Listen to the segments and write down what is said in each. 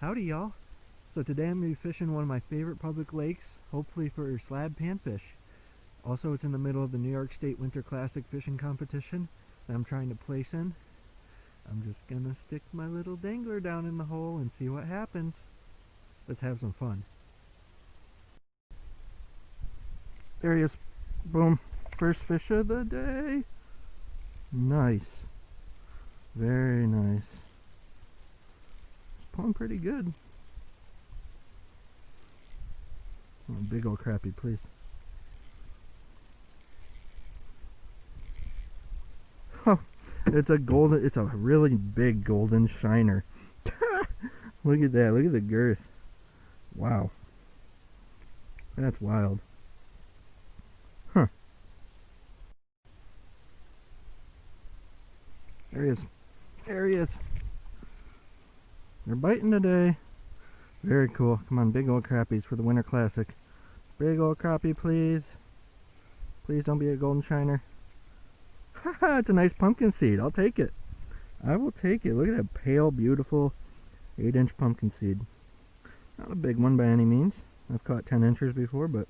Howdy y'all. So today I'm going to be fishing one of my favorite public lakes, hopefully for slab panfish. Also, it's in the middle of the New York State Winter Classic fishing competition that I'm trying to place in. I'm just going to stick my little dangler down in the hole and see what happens. Let's have some fun. There he is. Boom. First fish of the day. Nice. Very nice. It's pulling pretty good. Oh, big old crappie, please. Oh, it's a really big golden shiner. Look at that, look at the girth. Wow. That's wild. Huh. There he is. There he is. They're biting today. Very cool. Come on, big old crappies for the Winter Classic. Big old crappie, please. Please don't be a golden shiner. Haha, it's a nice pumpkin seed. I'll take it. I will take it. Look at that pale, beautiful 8-inch pumpkin seed. Not a big one by any means. I've caught 10 inches before, but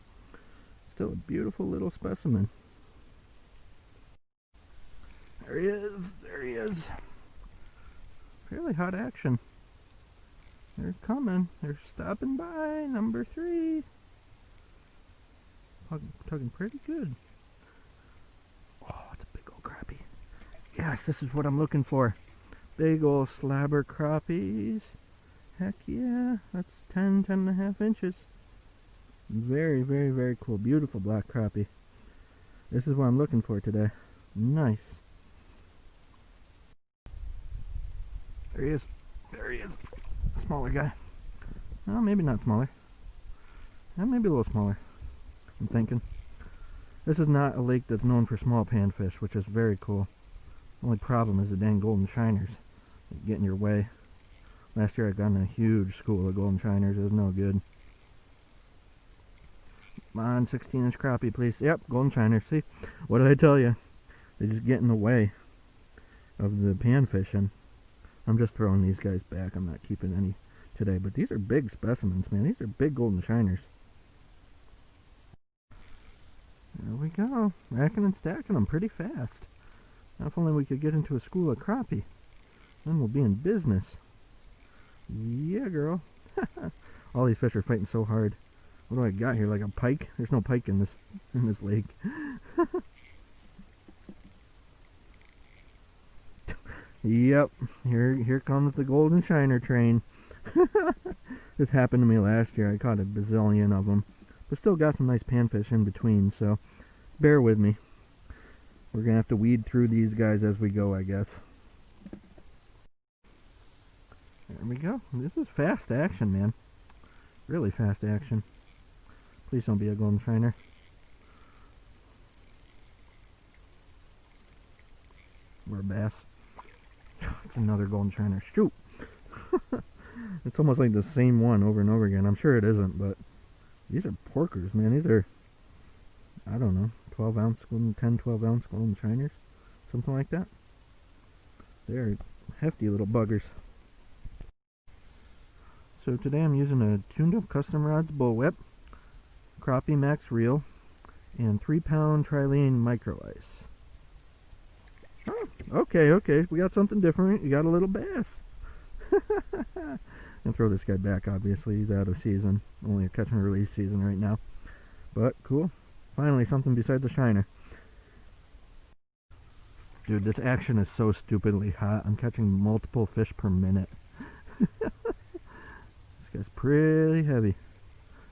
still a beautiful little specimen. There he is. There he is. Fairly hot action. They're coming. They're stopping by. Number 3. Tugging pretty good. Oh, it's a big old crappie. Yes, this is what I'm looking for. Big old slabber crappies. Heck yeah. That's 10.5 inches. Very, very, very cool. Beautiful black crappie. This is what I'm looking for today. Nice. There he is. There he is. Smaller guy. Oh, maybe not smaller. Maybe a little smaller, I'm thinking. This is not a lake that's known for small panfish, which is very cool. Only problem is the dang golden shiners that get in your way. Last year I got in a huge school of golden shiners. It was no good. Come on, 16-inch crappie, please. Yep, golden shiners. See, what did I tell you? They just get in the way of the panfishing. I'm just throwing these guys back. I'm not keeping any today. But these are big specimens, man. These are big golden shiners. There we go. Racking and stacking them pretty fast. Now if only we could get into a school of crappie. Then we'll be in business. Yeah, girl. All these fish are fighting so hard. What do I got here? Like a pike? There's no pike in this lake. Yep, here comes the golden shiner train. This happened to me last year. I caught a bazillion of them, but still got some nice panfish in between, so bear with me. We're gonna have to weed through these guys as we go, I guess. There we go. This is fast action, man. Really fast action. Please don't be a golden shiner. Or a bass. It's another golden shiner. Shoot! It's almost like the same one over and over again. I'm sure it isn't, but these are porkers, man. These are, I don't know, 12-ounce golden, 10, 12-ounce golden shiners. Something like that. They're hefty little buggers. So today I'm using a tuned-up custom rods bullwhip, crappie maxx reel, and 3-pound trilene micro ice. Oh, okay, we got something different. You got a little bass. And throw this guy back, obviously. He's out of season. Only a catch and release season right now. But, cool. Finally, something besides a shiner. Dude, this action is so stupidly hot. I'm catching multiple fish per minute. This guy's pretty heavy.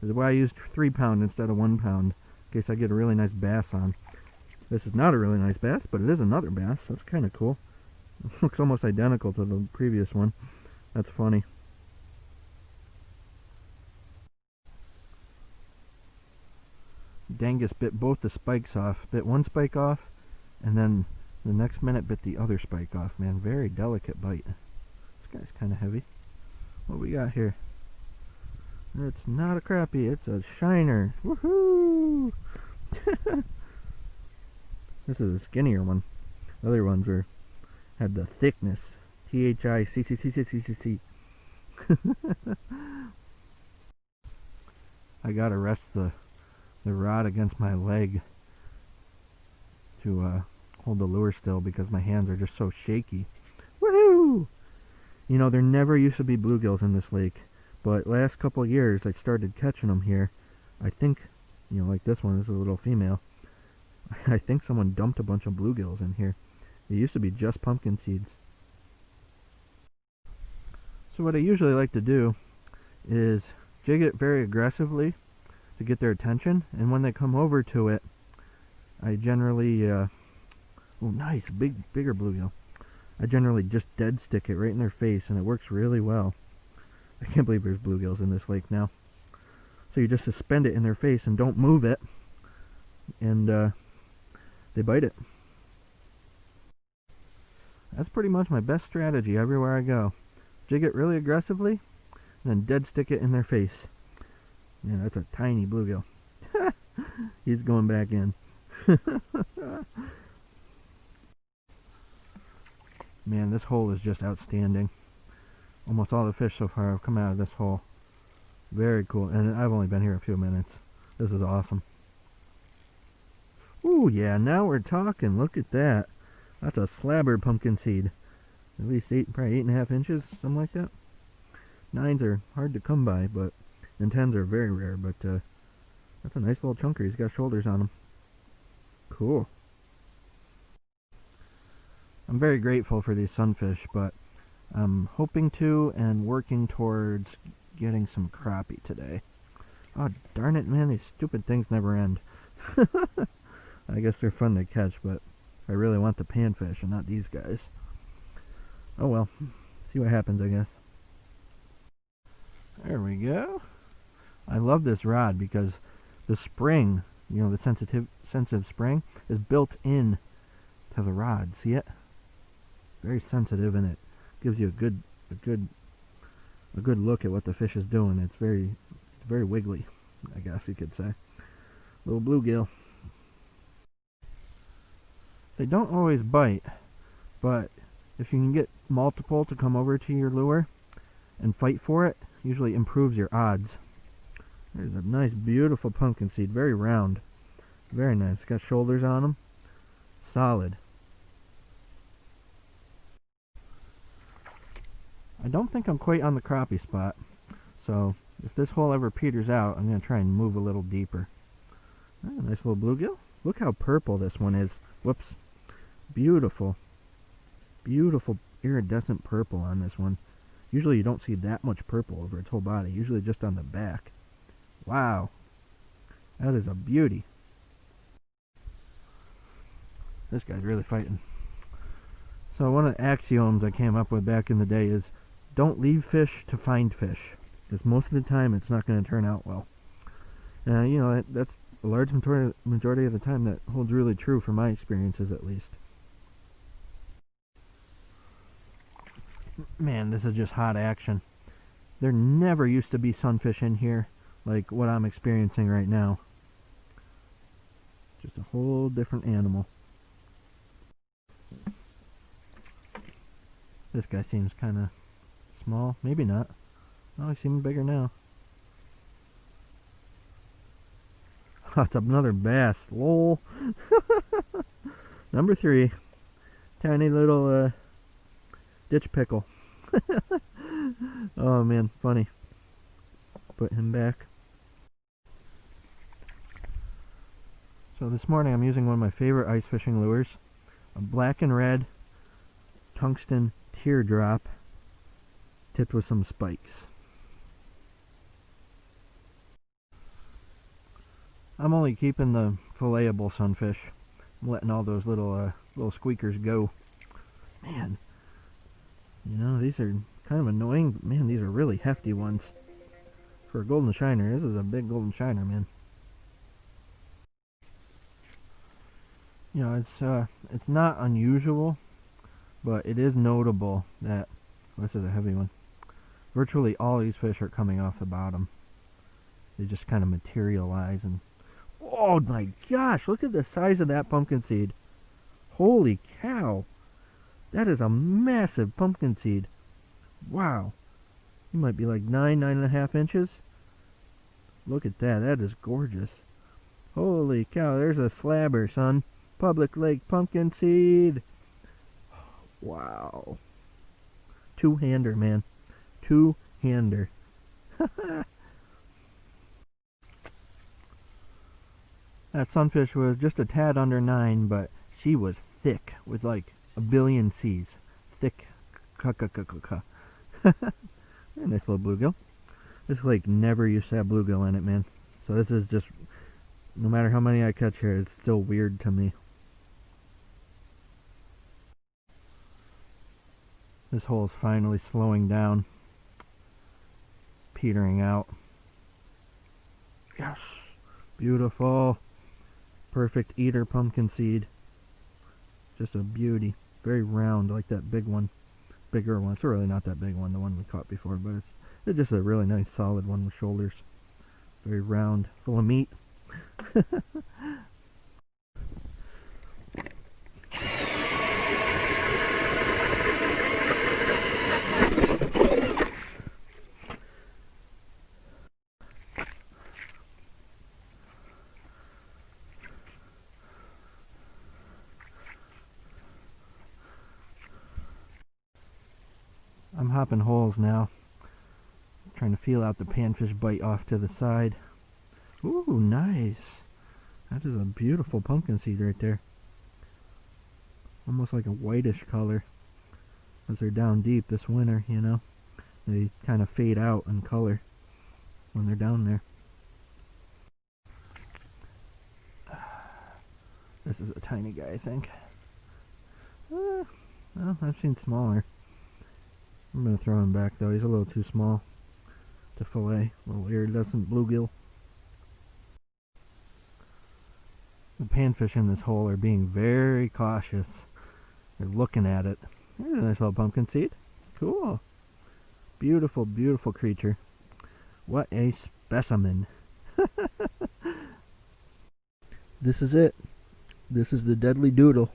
This is why I used 3-pound instead of 1-pound. In case I get a really nice bass on. This is not a really nice bass, but it is another bass. That's kind of cool. It looks almost identical to the previous one. That's funny. Dangus bit both the spikes off. Bit one spike off, and then the next minute bit the other spike off, man. Very delicate bite. This guy's kind of heavy. What we got here? It's not a crappie, it's a shiner. Woohoo! This is a skinnier one. The other ones had the thickness. THICCCCCC. I gotta rest the rod against my leg to hold the lure still because my hands are just so shaky. Woohoo! You know, there never used to be bluegills in this lake, but last couple of years I started catching them here. I think, you know, like this one is a little female. I think someone dumped a bunch of bluegills in here. It used to be just pumpkin seeds. So what I usually like to do is jig it very aggressively to get their attention, and when they come over to it, I generally, oh nice, bigger bluegill. I generally just dead stick it right in their face, and it works really well. I can't believe there's bluegills in this lake now. So you just suspend it in their face and don't move it, and they bite it. That's pretty much my best strategy everywhere I go. Jig it really aggressively, and then dead stick it in their face. Yeah, that's a tiny bluegill. He's going back in. Man, this hole is just outstanding. Almost all the fish so far have come out of this hole. Very cool. And I've only been here a few minutes. This is awesome. Ooh, yeah, now we're talking. Look at that. That's a slabber pumpkin seed. At least probably 8.5 inches, something like that. 9s are hard to come by, and 10s are very rare, but that's a nice little chunker. He's got shoulders on him. Cool. I'm very grateful for these sunfish, but I'm hoping to and working towards getting some crappie today. Oh, darn it, man, these stupid things never end. I guess they're fun to catch, but I really want the panfish and not these guys. Oh well, see what happens, I guess. There we go. I love this rod because the spring, you know, the sensitive spring is built in to the rod. See it? Very sensitive, and it gives you a good look at what the fish is doing. It's very wiggly, I guess you could say. Little bluegill. They don't always bite, but if you can get multiple to come over to your lure and fight for it, usually improves your odds. There's a nice, beautiful pumpkin seed, very round, very nice. Got shoulders on them, solid. I don't think I'm quite on the crappie spot, so if this hole ever peters out, I'm going to try and move a little deeper. Oh, nice little bluegill. Look how purple this one is. Whoops. Beautiful. Beautiful iridescent purple on this one. Usually you don't see that much purple over its whole body. Usually just on the back. Wow. That is a beauty. This guy's really fighting. So one of the axioms I came up with back in the day is don't leave fish to find fish. Because most of the time it's not going to turn out well. You know, that's a large majority of the time that holds really true from my experiences at least. Man, this is just hot action. There never used to be sunfish in here like what I'm experiencing right now. Just a whole different animal. This guy seems kind of small. Maybe not. Oh, he seems bigger now. Oh, it's another bass. Lol. Number 3. Tiny little ditch pickle. Oh man, funny. Put him back. So this morning I'm using one of my favorite ice fishing lures. A black and red tungsten teardrop tipped with some spikes. I'm only keeping the filletable sunfish. I'm letting all those little squeakers go. Man, you know, these are kind of annoying, but man, these are really hefty ones. For a golden shiner, this is a big golden shiner, man. You know, it's not unusual, but it is notable that, this is a heavy one, virtually all these fish are coming off the bottom. They just kind of materialize and, oh my gosh, look at the size of that pumpkin seed. Holy cow. That is a massive pumpkin seed. Wow. He might be like 9.5 inches. Look at that. That is gorgeous. Holy cow, there's a slabber, son. Public Lake pumpkinseed. Wow. Two-hander, man. Two-hander. That sunfish was just a tad under 9, but she was thick with like a billion C's. Thick. Nice little bluegill. This lake never used to have bluegill in it, man. So this is just, no matter how many I catch here, it's still weird to me. This hole is finally slowing down. Petering out. Yes! Beautiful. Perfect eater pumpkin seed. Just a beauty. Very round, like that big one. Bigger one. It's really not that big one, the one we caught before, but it's just a really nice solid one with shoulders. Very round, full of meat. I'm hopping holes now, trying to feel out the panfish bite off to the side. Ooh, nice. That is a beautiful pumpkin seed right there. Almost like a whitish color. As they're down deep this winter, you know. They kind of fade out in color when they're down there. This is a tiny guy, I think. Well, I've seen smaller. I'm going to throw him back though. He's a little too small to fillet. A little iridescent bluegill. The panfish in this hole are being very cautious. They're looking at it. There's a nice little pumpkin seed. Cool. Beautiful, beautiful creature. What a specimen. This is it. This is the deadly doodle.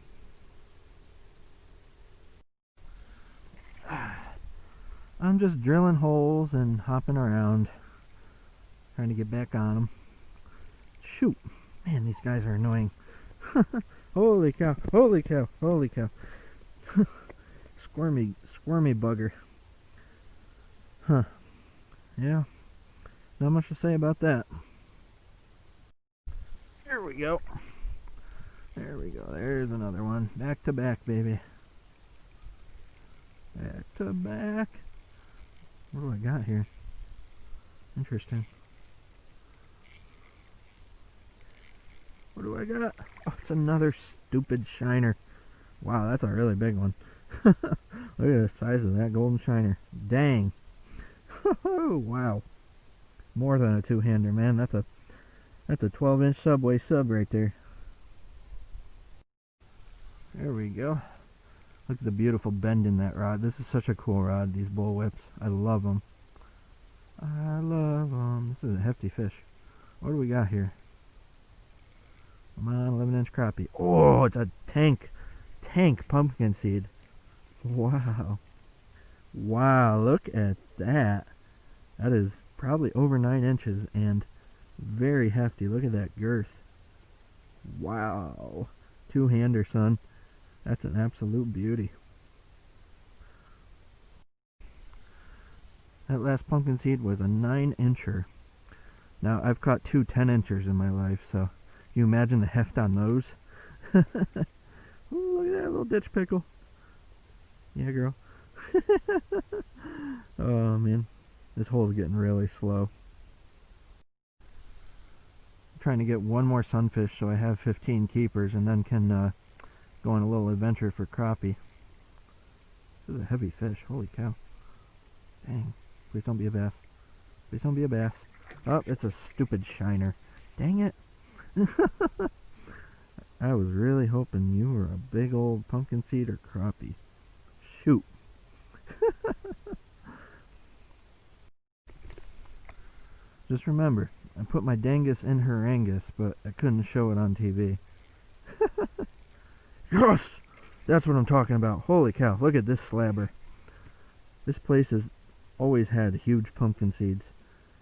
I'm just drilling holes and hopping around, trying to get back on them. Shoot. Man, these guys are annoying. Holy cow, holy cow, holy cow. Squirmy bugger. Huh. Yeah, not much to say about that. There we go. There we go. There's another one. Back to back, baby. Back to back. What do I got here? Interesting. What do I got? Oh, it's another stupid shiner. Wow, that's a really big one. Look at the size of that golden shiner. Dang. Wow. More than a two-hander, man. That's a 12-inch Subway sub right there. There we go. Look at the beautiful bend in that rod. This is such a cool rod, these bullwhips. I love them. I love them. This is a hefty fish. What do we got here? Come on, 11-inch crappie. Oh, it's a tank pumpkin seed. Wow. Wow, look at that. That is probably over 9 inches and very hefty. Look at that girth. Wow. Two-hander, son. That's an absolute beauty. That last pumpkin seed was a 9-incher. Now, I've caught two 10-inchers in my life, so you imagine the heft on those? Ooh, look at that little ditch pickle. Yeah, girl. Oh, man. This hole's getting really slow. I'm trying to get one more sunfish so I have 15 keepers and then can go on a little adventure for crappie. This is a heavy fish. Holy cow. Dang. Please don't be a bass. Please don't be a bass. Oh, it's a stupid shiner. Dang it. I was really hoping you were a big old pumpkin seed or crappie. Shoot. Just remember, I put my dangus in her angus, but I couldn't show it on TV. Yes! That's what I'm talking about. Holy cow, look at this slabber. This place is always had huge pumpkin seeds.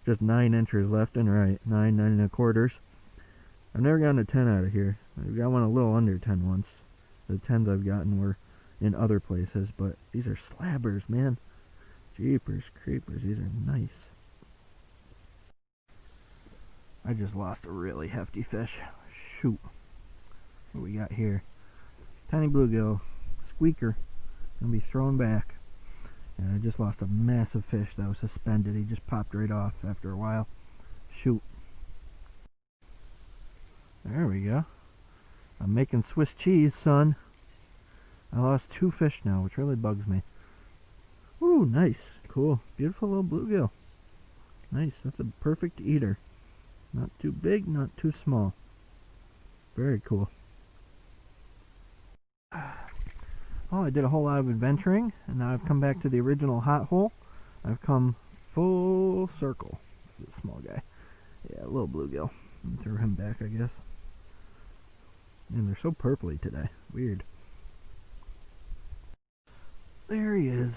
Just 9 inches left and right. 9.25. I've never gotten a 10 out of here. I've got one a little under 10 once. The 10s I've gotten were in other places, but these are slabbers, man. Jeepers creepers, these are nice. I just lost a really hefty fish. Shoot. What we got here? Tiny bluegill. Squeaker. Gonna be thrown back. And I just lost a massive fish that was suspended. He just popped right off after a while. Shoot. There we go. I'm making Swiss cheese, son. I lost 2 fish now, which really bugs me. Ooh, nice. Cool. Beautiful little bluegill. Nice. That's a perfect eater. Not too big, not too small. Very cool. Oh, I did a whole lot of adventuring, and now I've come back to the original hot hole. I've come full circle. This is a small guy. Yeah, a little bluegill. Throw him back, I guess. And they're so purpley today. Weird. There he is.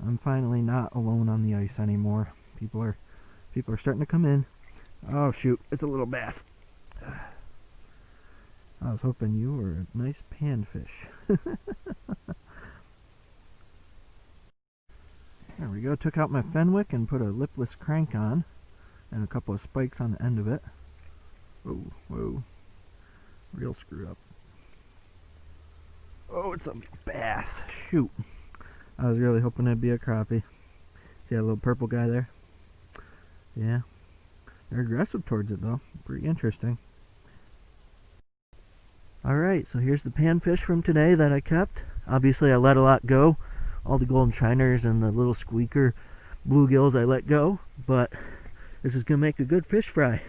I'm finally not alone on the ice anymore. People are starting to come in. Oh shoot, it's a little bass. I was hoping you were a nice panfish. There we go. Took out my Fenwick and put a lipless crank on. And a couple of spikes on the end of it. Whoa, whoa. Real screwed up. Oh, it's a bass. Shoot. I was really hoping it'd be a crappie. See that little purple guy there? Yeah. They're aggressive towards it though. Pretty interesting. Alright, so here's the panfish from today that I kept. Obviously I let a lot go. All the golden shiners and the little squeaker bluegills I let go. But this is going to make a good fish fry.